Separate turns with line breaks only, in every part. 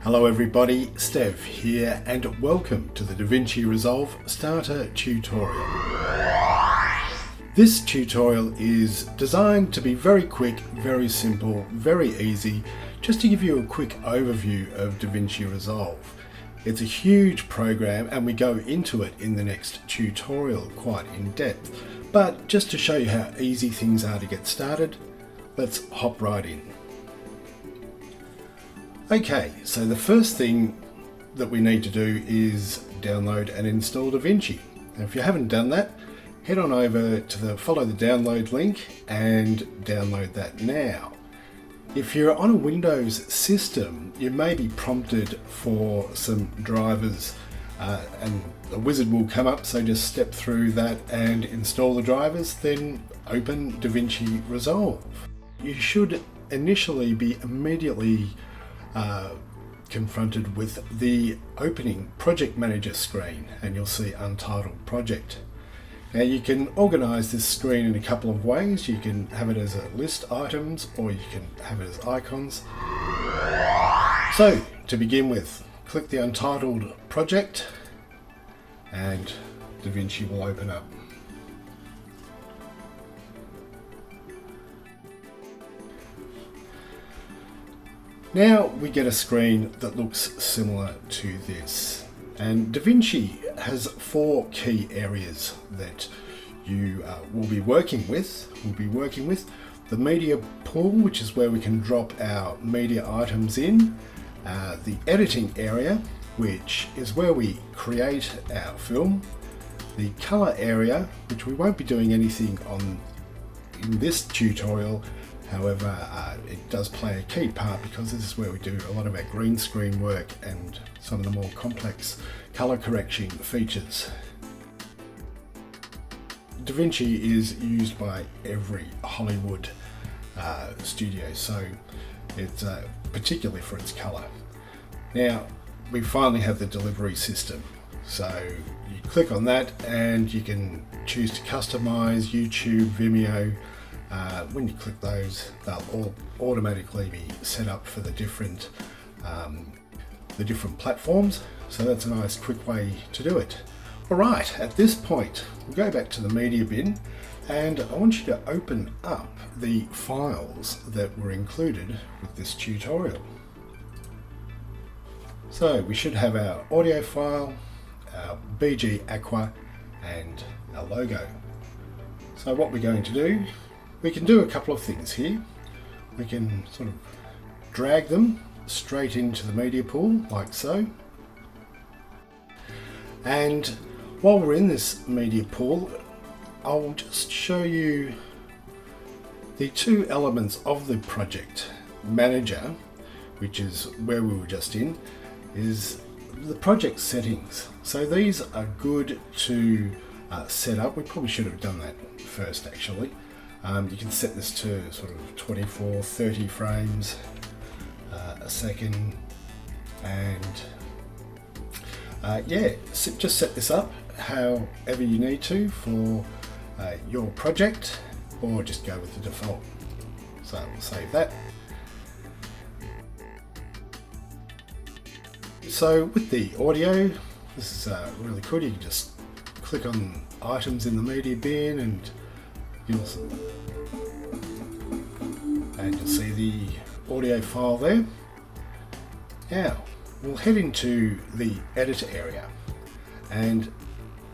Hello everybody, Stev here and welcome to the DaVinci Resolve Starter Tutorial. This tutorial is designed to be very quick, very simple, very easy, just to give you a quick overview of DaVinci Resolve. It's a huge program and we go into it in the next tutorial quite in depth, but just to show you how easy things are to get started, let's hop right in. Okay, so the first thing that we need to do is download and install DaVinci. Now, if you haven't done that, head on over to follow the download link and download that now. If you're on a Windows system, you may be prompted for some drivers and a wizard will come up, so just step through that and install the drivers, then open DaVinci Resolve. You should initially be immediately confronted with the opening project manager screen, and you'll see untitled project. Now you can organize this screen in a couple of ways. You can have it as a list items or you can have it as icons. So to begin with, click the untitled project and DaVinci will open up. Now we get a screen that looks similar to this, and DaVinci has four key areas that you will be working with. The media pool, which is where we can drop our media items in, the editing area, which is where we create our film, the color area, which we won't be doing anything on in this tutorial. However, it does play a key part because this is where we do a lot of our green screen work and some of the more complex color correction features. DaVinci is used by every Hollywood studio, so it's particularly for its color. Now, we finally have the delivery system. So you click on that and you can choose to customize YouTube, Vimeo. When you click those, they'll all automatically be set up for the different platforms. So that's a nice quick way to do it. All right, at this point, we'll go back to the media bin and I want you to open up the files that were included with this tutorial. So we should have our audio file, our BG Aqua and our logo. So what we're going to do, we can do a couple of things here. We can sort of drag them straight into the media pool like so. And while we're in this media pool, I'll just show you the two elements of the project manager, which is where we were just in, is the project settings. So these are good to set up. We probably should have done that first actually. You can set this to sort of 24, 30 frames a second, and just set this up however you need to for your project, or just go with the default. So we'll save that. So with the audio, this is really cool. You can just click on items in the media bin and you'll see the audio file there. Now we'll head into the editor area, and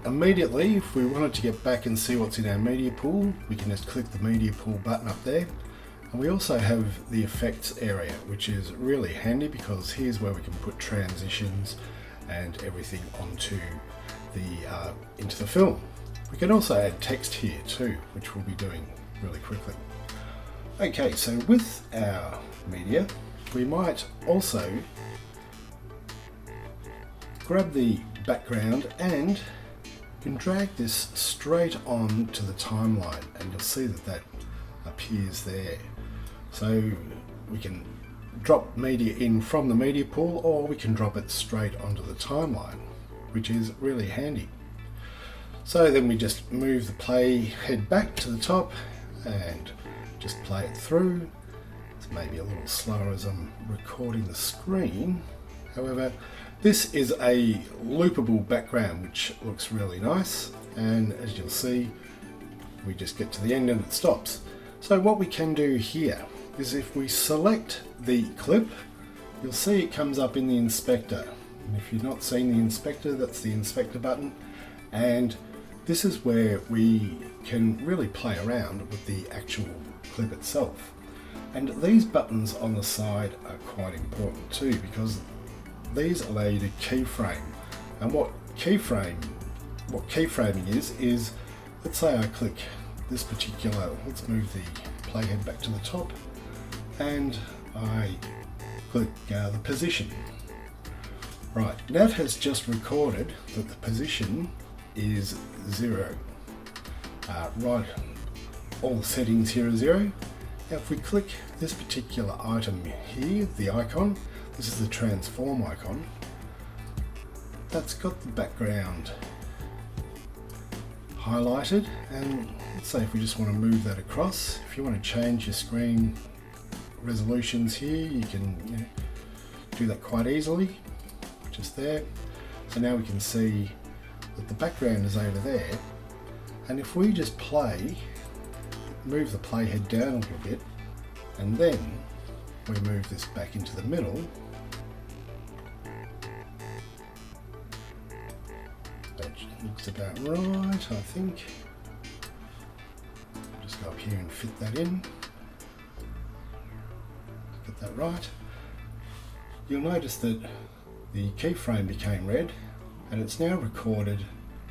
immediately if we wanted to get back and see what's in our media pool, we can just click the media pool button up there. And we also have the effects area, which is really handy because here's where we can put transitions and everything onto into the film. We can also add text here too, which we'll be doing really quickly. Okay, so with our media, we might also grab the background and you can drag this straight on to the timeline, and you'll see that appears there. So we can drop media in from the media pool, or we can drop it straight onto the timeline, which is really handy. So then we just move the play head back to the top and just play it through. It's maybe a little slower as I'm recording the screen, However, this is a loopable background which looks really nice, and as you'll see, we just get to the end and it stops. So what we can do here is if we select the clip, you'll see it comes up in the inspector. And if you've not seen the inspector, that's the inspector button, and this is where we can really play around with the actual clip itself. And these buttons on the side are quite important too, because these allow you to keyframe. And what keyframing is, let's say I click this particular, let's move the playhead back to the top, and I click the position. Right, that has just recorded that the position is 0. Right, all the settings here are 0. Now if we click this particular item here, the icon, this is the transform icon, that's got the background highlighted, and let's say if we just want to move that across, if you want to change your screen resolutions here, you can do that quite easily, just there. So now we can see that the background is over there, and if we just move the playhead down a little bit, and then we move this back into the middle, that looks about right, I think. Just go up here and fit that in, get that right. You'll notice that the keyframe became red, and it's now recorded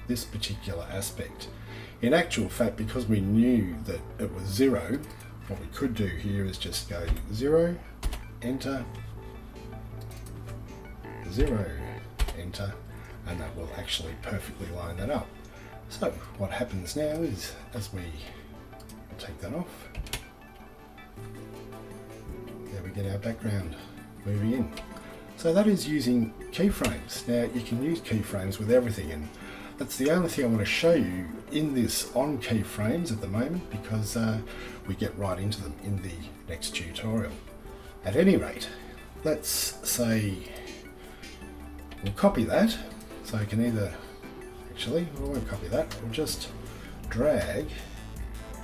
this particular aspect. In actual fact, because we knew that it was 0, what we could do here is just go 0, enter, 0, enter, and that will actually perfectly line that up. So what happens now is, as we take that off, there we get our background moving in. So that is using keyframes. Now you can use keyframes with everything, and that's the only thing I want to show you in this on keyframes at the moment, because we get right into them in the next tutorial. At any rate, let's say we'll copy that. So I can either, actually, we won't copy that, we'll just drag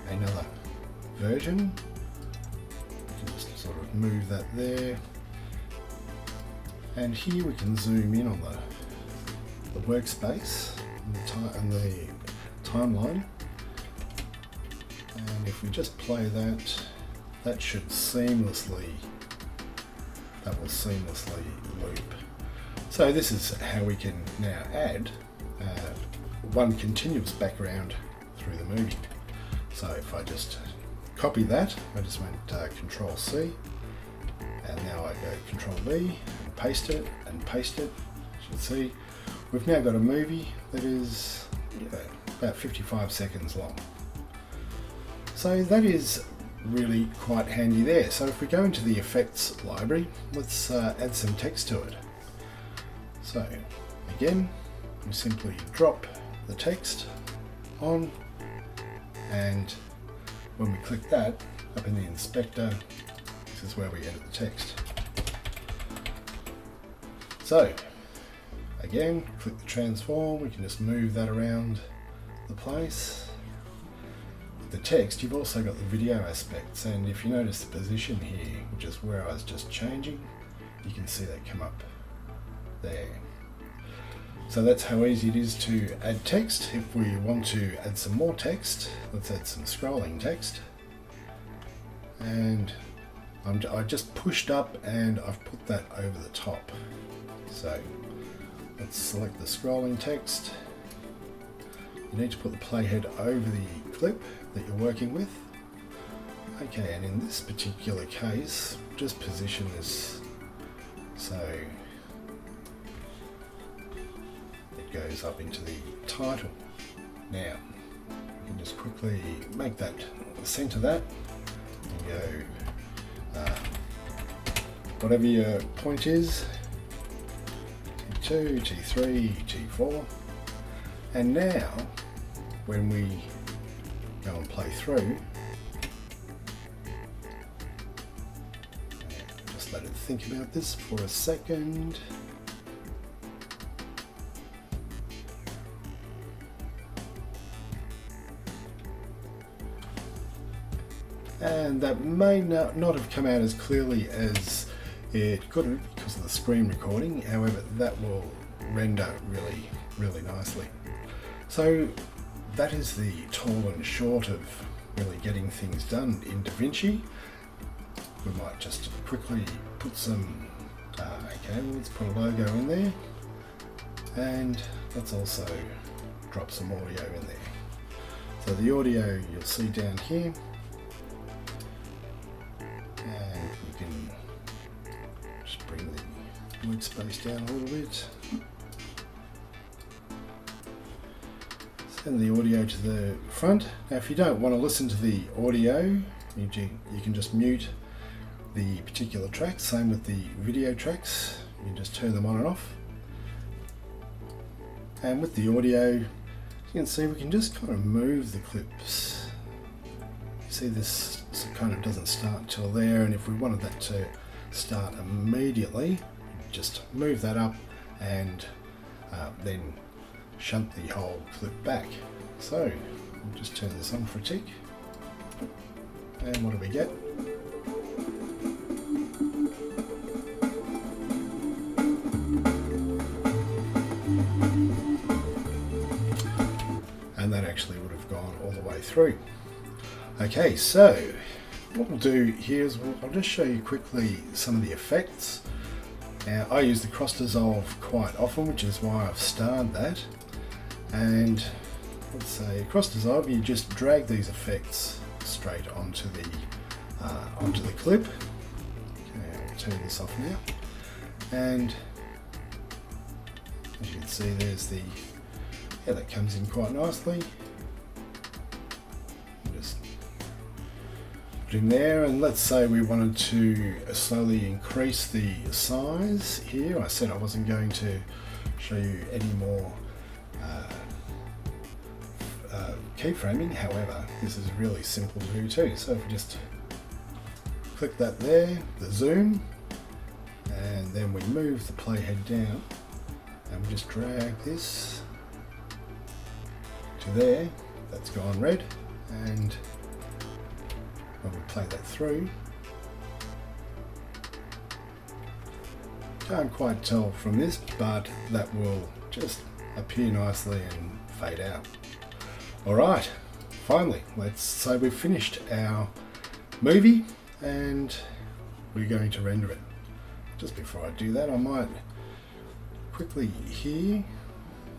another version. We can just sort of move that there. And here we can zoom in on the workspace and the timeline. And if we just play that, that will seamlessly loop. So this is how we can now add one continuous background through the movie. So if I just copy that, I just went Control C, and now I go Control V and paste it and paste it. As you can see, we've now got a movie that is about 55 seconds long. So that is really quite handy there. So if we go into the effects library, let's add some text to it. So again, we simply drop the text on, and when we click that up in the inspector, this is where we edit the text. So again, click the transform, we can just move that around the place. With the text, you've also got the video aspects, and if you notice the position here, which is where I was just changing, you can see that come up there. So that's how easy it is to add text. If we want to add some more text, let's add some scrolling text. And I just pushed up and I've put that over the top. So let's select the scrolling text. You need to put the playhead over the clip that you're working with. Okay, and in this particular case, just position this so it goes up into the title. Now, you can just quickly make that, center that, and go whatever your point is, T2, T3, T4, and now when we go and play through, just let it think about this for a second. and that may not have come out as clearly as it could have because of the screen recording. However, that will render really nicely. So that is the tall and short of really getting things done in DaVinci. We might just quickly put some, okay, let's put a logo in there, and let's also drop some audio in there. So the audio you'll see down here, and we can just bring the workspace down a little bit. Send the audio to the front. Now if you don't want to listen to the audio, you can just mute the particular tracks. Same with the video tracks, you can just turn them on and off. And with the audio, you can see we can just kind of move the clips. You see this kind of doesn't start till there, and if we wanted that to start immediately, just move that up and then shunt the whole clip back. So we'll just turn this on for a tick, and what do we get? And that actually would have gone all the way through. Okay, so what we'll do here is I'll just show you quickly some of the effects. Now I use the cross dissolve quite often, which is why I've starred that. And let's say cross dissolve, you just drag these effects straight onto the clip. Okay, I'll turn this off now. And as you can see, there's the, yeah, that comes in quite nicely. Just put in there, and let's say we wanted to slowly increase the size here. I said I wasn't going to show you any more keyframing, however, this is really simple to do too. So if we just click that there, the zoom, and then we move the playhead down, and we just drag this to there, that's gone red, and when we play that through, can't quite tell from this, but that will just appear nicely and fade out. Alright, finally, let's say we've finished our movie and we're going to render it. Just before I do that, I might quickly here,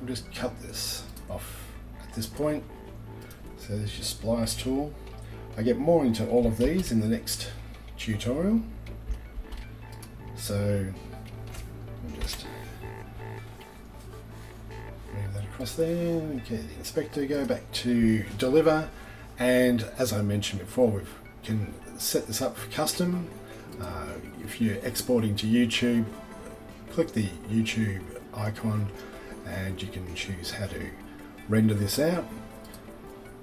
I'll just cut this off at this point. So there's your splice tool. I get more into all of these in the next tutorial. So I'll just move that across there. Okay, the inspector, go back to deliver, and as I mentioned before, we can set this up for custom. If you're exporting to YouTube, click the YouTube icon and you can choose how to render this out.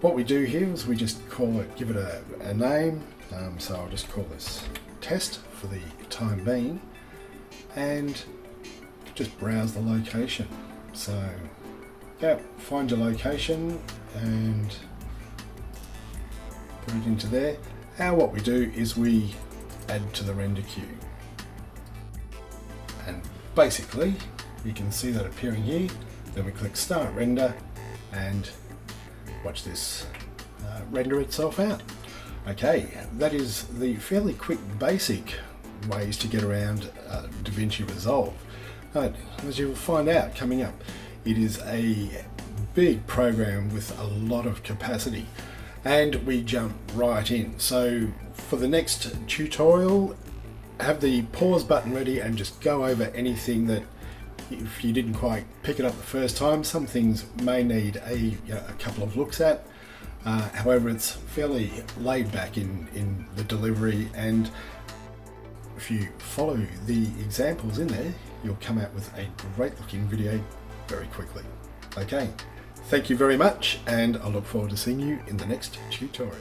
What we do here is we just call it, give it a name, so I'll just call this test for the time being, and just browse the location. So yeah, find your location and put it into there. And what we do is we add to the render queue. And basically, you can see that appearing here. Then we click Start Render and watch this render itself out. Okay, that is the fairly quick basic ways to get around DaVinci Resolve. As you will find out coming up, it is a big program with a lot of capacity, and we jump right in. So for the next tutorial, have the pause button ready and just go over anything that, if you didn't quite pick it up the first time, some things may need a couple of looks at. However, it's fairly laid back in the delivery, and if you follow the examples in there, you'll come out with a great looking video very quickly. Okay, thank you very much, and I look forward to seeing you in the next tutorial.